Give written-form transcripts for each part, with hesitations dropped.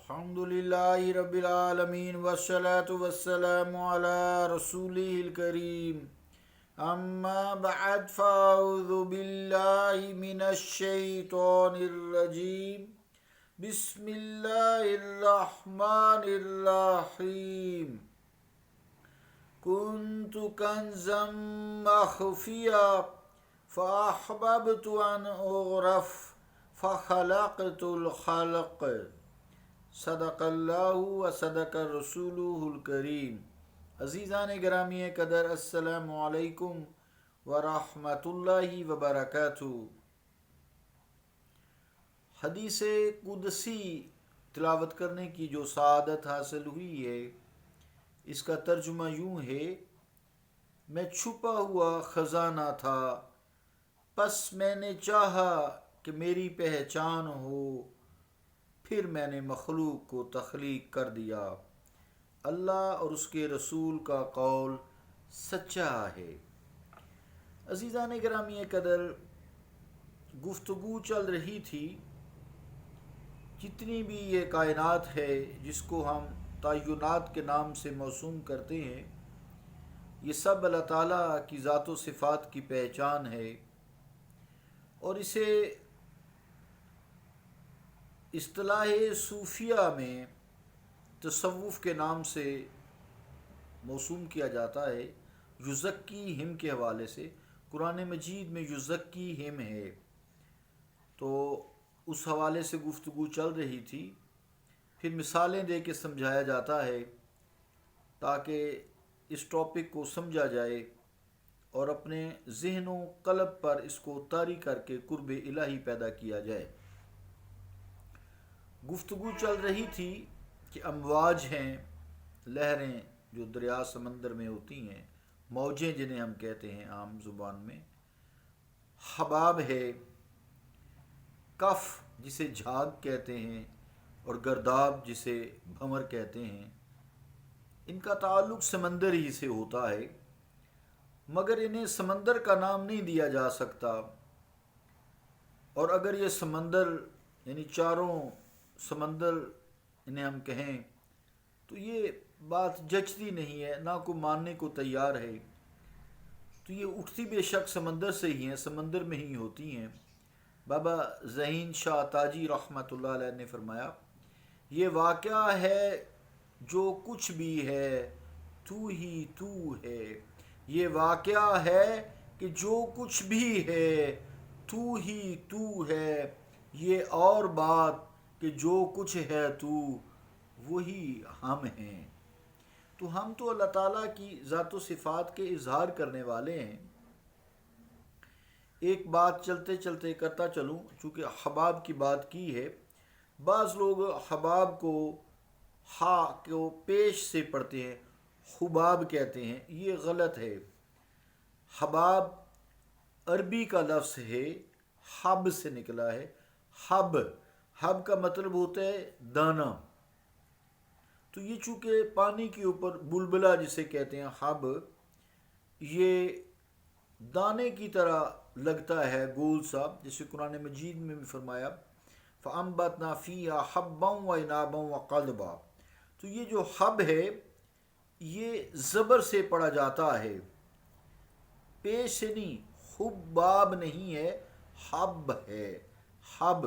الحمدللہ رب العالمین والصلاة والسلام علی رسولہ الکریم اما بعد فاعوذ باللہ من الشیطان الرجیم بسم اللہ الرحمن الرحیم كنت كنزا مخفيا فأحببت أن أعرف فخلقت الخلق صدق اللہ و صدق رسولہ الکریم۔ عزیزان گرامی قدر، السلام علیکم ورحمۃ اللہ وبرکاتہ۔ حدیث قدسی تلاوت کرنے کی جو سعادت حاصل ہوئی ہے، اس کا ترجمہ یوں ہے: میں چھپا ہوا خزانہ تھا، پس میں نے چاہا کہ میری پہچان ہو، پھر میں نے مخلوق کو تخلیق کر دیا۔ اللہ اور اس کے رسول کا قول سچا ہے۔ عزیزان گرامی قدر، گفتگو چل رہی تھی، جتنی بھی یہ کائنات ہے جس کو ہم تعینات کے نام سے موسوم کرتے ہیں، یہ سب اللہ تعالیٰ کی ذات و صفات کی پہچان ہے، اور اسے اصطلاح صوفیہ میں تصوف کے نام سے موسوم کیا جاتا ہے۔ یزکی ہم کے حوالے سے قرآن مجید میں یزکی ہم ہے، تو اس حوالے سے گفتگو چل رہی تھی۔ پھر مثالیں دے کے سمجھایا جاتا ہے تاکہ اس ٹاپک کو سمجھا جائے اور اپنے ذہن و قلب پر اس کو طاری کر کے قرب الہی پیدا کیا جائے۔ گفتگو چل رہی تھی کہ امواج ہیں، لہریں جو دریا سمندر میں ہوتی ہیں، موجیں جنہیں ہم کہتے ہیں عام زبان میں، حباب ہے، کف جسے جھاگ کہتے ہیں، اور گرداب جسے بھنور کہتے ہیں۔ ان کا تعلق سمندر ہی سے ہوتا ہے، مگر انہیں سمندر کا نام نہیں دیا جا سکتا، اور اگر یہ سمندر یعنی چاروں سمندر انہیں ہم کہیں تو یہ بات جچتی نہیں ہے، نہ کو ماننے کو تیار ہے۔ تو یہ اٹھتی بے شک سمندر سے ہی ہیں، سمندر میں ہی ہوتی ہیں۔ بابا ذہین شاہ تاجی رحمۃ اللہ علیہ نے فرمایا، یہ واقعہ ہے جو کچھ بھی ہے تو ہی تو ہے، یہ واقعہ ہے کہ جو کچھ بھی ہے تو ہی تو ہے، یہ اور بات کہ جو کچھ ہے تو وہی ہم ہیں۔ تو ہم تو اللہ تعالیٰ کی ذات و صفات کے اظہار کرنے والے ہیں۔ ایک بات چلتے چلتے کرتا چلوں، چونکہ حباب کی بات کی ہے۔ بعض لوگ حباب کو ہا کو پیش سے پڑھتے ہیں، حباب کہتے ہیں، یہ غلط ہے۔ حباب عربی کا لفظ ہے، حب سے نکلا ہے۔ حب کا مطلب ہوتا ہے دانہ۔ تو یہ چونکہ پانی کے اوپر بلبلہ جسے کہتے ہیں حب، یہ دانے کی طرح لگتا ہے، گول سا، جسے قرآن مجید میں بھی فرمایا فَأَنبَتْنَا فِيهَا حَبًّا وَعِنَابًا وَقَضْبًا۔ تو یہ جو حب ہے یہ زبر سے پڑھا جاتا ہے، پیش سے نہیں، حباب نہیں ہے، حب ہے، حب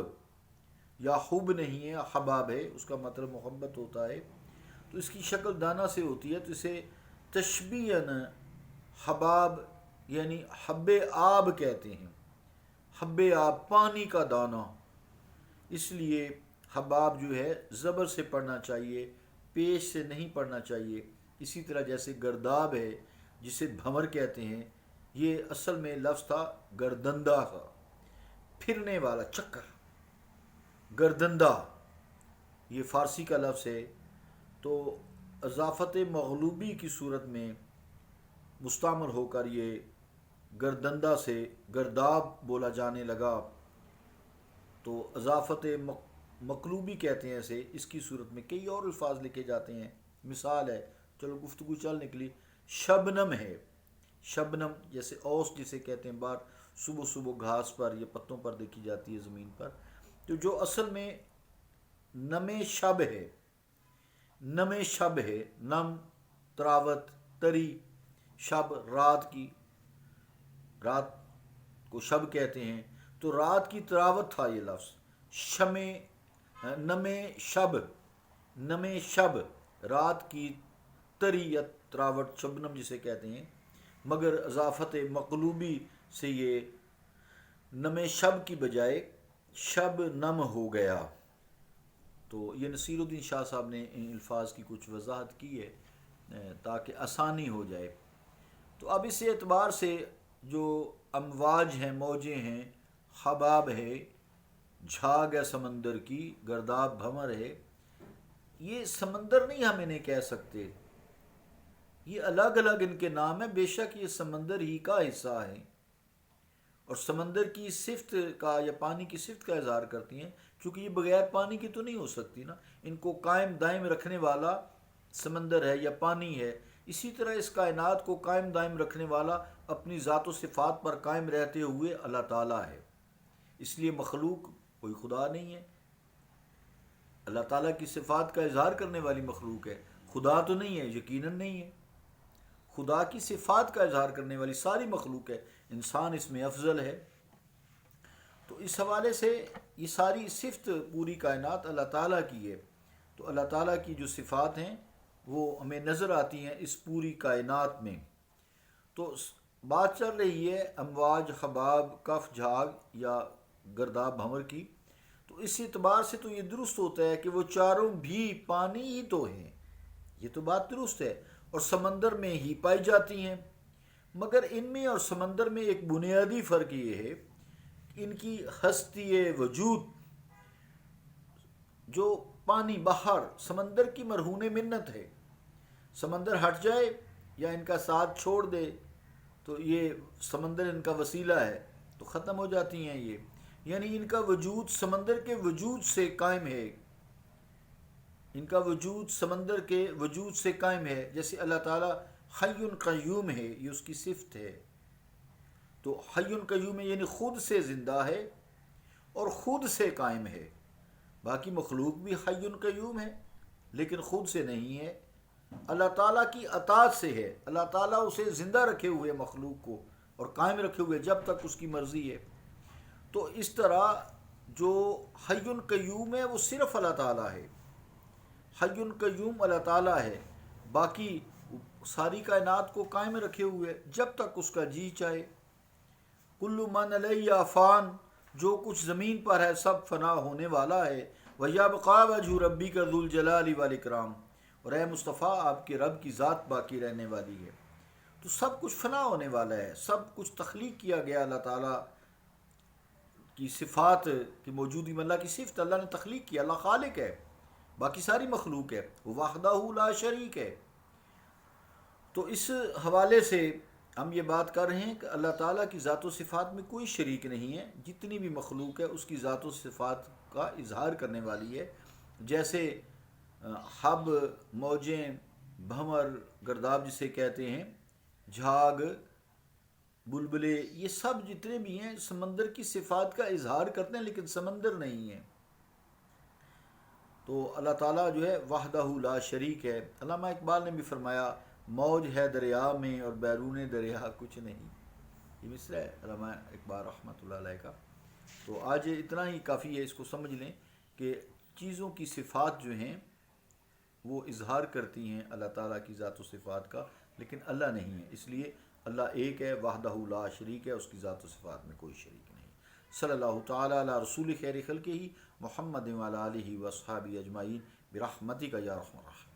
یا حب نہیں ہے، حباب ہے، اس کا مطلب محبت ہوتا ہے۔ تو اس کی شکل دانہ سے ہوتی ہے، تو اسے تشبیہاً حباب یعنی حب آب کہتے ہیں، حب آب پانی کا دانہ۔ اس لیے حباب جو ہے زبر سے پڑھنا چاہیے، پیش سے نہیں پڑھنا چاہیے۔ اسی طرح جیسے گرداب ہے جسے بھنور کہتے ہیں، یہ اصل میں لفظ تھا گردندہ کا، پھرنے والا، چکر، گردندہ، یہ فارسی کا لفظ ہے۔ تو اضافت مغلوبی کی صورت میں مستعمل ہو کر یہ گردندہ سے گرداب بولا جانے لگا، تو اضافت مقلوبی کہتے ہیں اسے۔ اس کی صورت میں کئی اور الفاظ لکھے جاتے ہیں۔ مثال ہے، چلو گفتگو چل نکلی، شبنم ہے، شبنم جیسے اوس جسے کہتے ہیں، باہر صبح صبح گھاس پر یا پتوں پر دیکھی جاتی ہے زمین پر، تو جو اصل میں نم شب ہے، نم شب ہے، نم تراوت، تری، شب رات کی، رات کو شب کہتے ہیں، تو رات کی تراوت تھا یہ لفظ، شم، نم شب، نم شب رات کی تری یا تراوٹ، شبنم جسے کہتے ہیں، مگر اضافت مقلوبی سے یہ نم شب کی بجائے شب نم ہو گیا۔ تو یہ نصیر الدین شاہ صاحب نے ان الفاظ کی کچھ وضاحت کی ہے تاکہ آسانی ہو جائے۔ تو اب اس اعتبار سے جو امواج ہیں، موجیں ہیں، حباب ہے، جھاگ ہے سمندر کی، گرداب بھنور ہے، یہ سمندر نہیں ہم انہیں کہہ سکتے، یہ الگ الگ ان کے نام ہیں، بے شک یہ سمندر ہی کا حصہ ہیں، اور سمندر کی صفت کا یا پانی کی صفت کا اظہار کرتی ہیں، کیونکہ یہ بغیر پانی کی تو نہیں ہو سکتی نا، ان کو قائم دائم رکھنے والا سمندر ہے یا پانی ہے، اسی طرح اس کائنات کو قائم دائم رکھنے والا اپنی ذات و صفات پر قائم رہتے ہوئے اللہ تعالیٰ ہے، اس لیے مخلوق کوئی خدا نہیں ہے، اللہ تعالیٰ کی صفات کا اظہار کرنے والی مخلوق ہے، خدا تو نہیں ہے، یقیناً نہیں ہے، خدا کی صفات کا اظہار کرنے والی ساری مخلوق ہے، انسان اس میں افضل ہے۔ تو اس حوالے سے یہ ساری صفت پوری کائنات اللہ تعالیٰ کی ہے، تو اللہ تعالیٰ کی جو صفات ہیں وہ ہمیں نظر آتی ہیں اس پوری کائنات میں۔ تو بات چل رہی ہے امواج، حباب، کف، جھاگ یا گرداب بھنور کی، تو اس اعتبار سے تو یہ درست ہوتا ہے کہ وہ چاروں بھی پانی ہی تو ہیں، یہ تو بات درست ہے، اور سمندر میں ہی پائی جاتی ہیں، مگر ان میں اور سمندر میں ایک بنیادی فرق یہ ہے کہ ان کی ہستی وجود جو پانی، بحر، سمندر کی مرہون منت ہے، سمندر ہٹ جائے یا ان کا ساتھ چھوڑ دے تو یہ سمندر ان کا وسیلہ ہے تو ختم ہو جاتی ہیں یہ، یعنی ان کا وجود سمندر کے وجود سے قائم ہے، ان کا وجود سمندر کے وجود سے قائم ہے، جیسے اللہ تعالیٰ حی قیوم ہے، یہ اس کی صفت ہے، تو حی قیوم ہے یعنی خود سے زندہ ہے اور خود سے قائم ہے، باقی مخلوق بھی حی قیوم ہے لیکن خود سے نہیں ہے، اللہ تعالیٰ کی اطاعت سے ہے، اللہ تعالیٰ اسے زندہ رکھے ہوئے مخلوق کو اور قائم رکھے ہوئے جب تک اس کی مرضی ہے، تو اس طرح جو حی قیوم ہے وہ صرف اللہ تعالیٰ ہے، حی قیوم اللہ تعالیٰ ہے، باقی ساری کائنات کو قائم رکھے ہوئے جب تک اس کا جی چاہے، کل من علیہ فان، جو کچھ زمین پر ہے سب فنا ہونے والا ہے، وَيَبْقَى وَجْهُ رَبِّكَ ذُو الْجَلَالِ وَالْإِكْرَامِ، اور اے مصطفیٰ آپ کے رب کی ذات باقی رہنے والی ہے، تو سب کچھ فنا ہونے والا ہے، سب کچھ تخلیق کیا گیا اللہ تعالیٰ کی صفات کی موجودگی میں، اللہ کی صفت اللہ نے تخلیق کیا، اللہ خالق ہے، باقی ساری مخلوق ہے، وہ وحدہ لا شریک ہے۔ تو اس حوالے سے ہم یہ بات کر رہے ہیں کہ اللہ تعالیٰ کی ذات و صفات میں کوئی شریک نہیں ہے، جتنی بھی مخلوق ہے اس کی ذات و صفات کا اظہار کرنے والی ہے، جیسے حب، موجیں، بھنور، گرداب جسے کہتے ہیں، جھاگ، بلبلے، یہ سب جتنے بھی ہیں سمندر کی صفات کا اظہار کرتے ہیں لیکن سمندر نہیں ہے۔ تو اللہ تعالیٰ جو ہے وحدہ لا شریک ہے۔ علامہ اقبال نے بھی فرمایا موج ہے دریا میں اور بیرون دریا کچھ نہیں، یہ مصرع ہے علامہ اقبال رحمۃ اللہ علیہ کا۔ تو آج اتنا ہی کافی ہے، اس کو سمجھ لیں کہ چیزوں کی صفات جو ہیں وہ اظہار کرتی ہیں اللہ تعالیٰ کی ذات و صفات کا، لیکن اللہ نہیں ہے، اس لیے اللہ ایک ہے، وحدہ لا شریک ہے، اس کی ذات و صفات میں کوئی شریک نہیں۔ صلی اللہ تعالیٰ علی رسول خیر خلقہ محمد وعلی آلہ واصحابہ اجمعین برحمتک یا ارحم الراحمین۔